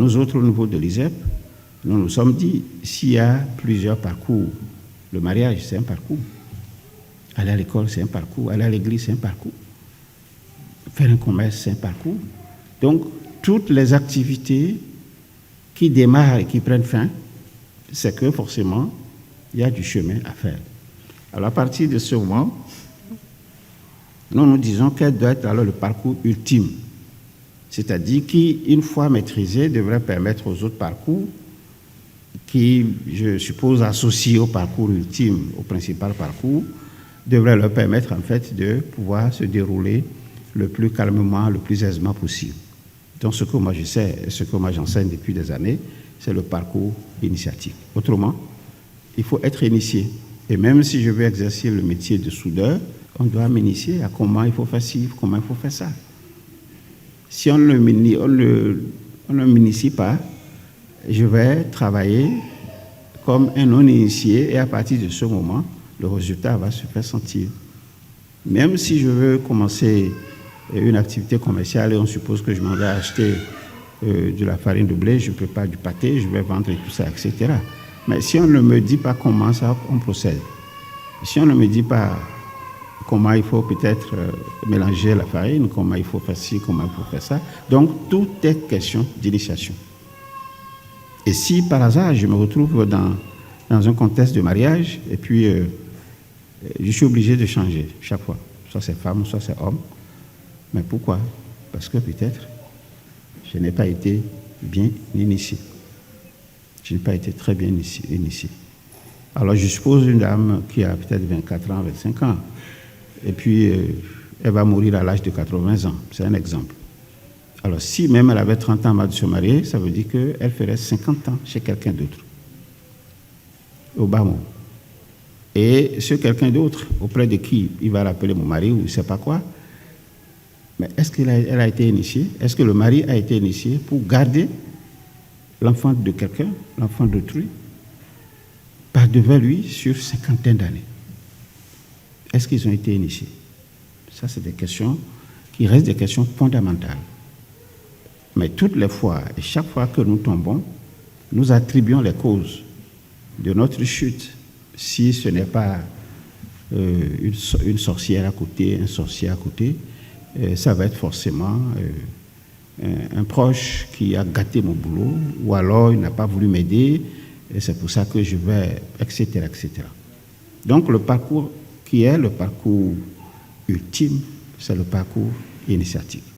nous autres, au niveau de l'ISEP, nous nous sommes dit, s'il y a plusieurs parcours, le mariage, c'est un parcours. Aller à l'école, c'est un parcours. Aller à l'église, c'est un parcours. Faire un commerce, c'est un parcours. Donc, toutes les activités qui démarrent et qui prennent fin, c'est que forcément, il y a du chemin à faire. Alors, à partir de ce moment, nous disons quel doit être alors le parcours ultime. C'est-à-dire qui, une fois maîtrisé, devrait permettre aux autres parcours qui, je suppose, associés au parcours ultime, au principal parcours, devrait leur permettre, en fait, de pouvoir se dérouler le plus calmement, le plus aisément possible. Donc, ce que moi je sais, ce que moi j'enseigne depuis des années, c'est le parcours initiatique. Autrement, il faut être initié. Et même si je veux exercer le métier de soudeur, on doit m'initier à comment il faut faire ci, comment il faut faire ça. Si on ne m'initie pas, je vais travailler comme un non-initié et à partir de ce moment, le résultat va se faire sentir. Même si je veux commencer une activité commerciale et on suppose que je m'en vais acheter de la farine de blé, je prépare du pâté, je vais vendre et tout ça, etc. Mais si on ne me dit pas comment ça on procède, si on ne me dit pas comment il faut peut-être mélanger la farine, comment il faut faire ci, comment il faut faire ça, donc tout est question d'initiation. Et si par hasard je me retrouve dans un contexte de mariage et puis je suis obligé de changer chaque fois, soit c'est femme, soit c'est homme, mais pourquoi? Parce que peut-être je n'ai pas été bien initié. Je n'ai pas été très bien initié. Alors je suppose une dame qui a peut-être 24 ans, 25 ans, et puis elle va mourir à l'âge de 80 ans. C'est un exemple. Alors si même elle avait 30 ans avant de se marier, ça veut dire qu'elle ferait 50 ans chez quelqu'un d'autre, au bas mot. Et ce quelqu'un d'autre, auprès de qui il va l'appeler mon mari ou je ne sais pas quoi, mais est-ce qu'elle a été initiée? Est-ce que le mari a été initié pour garder l'enfant de quelqu'un, l'enfant d'autrui, par devant lui sur 50 d'années? Est-ce qu'ils ont été initiés? Ça, c'est des questions qui restent des questions fondamentales. Mais toutes les fois et chaque fois que nous tombons, nous attribuons les causes de notre chute. Si ce n'est pas une sorcière à côté, un sorcier à côté, ça va être forcément un proche qui a gâté mon boulot, ou alors il n'a pas voulu m'aider, et c'est pour ça que je vais, etc., etc. Donc le parcours qui est le parcours ultime, c'est le parcours initiatique.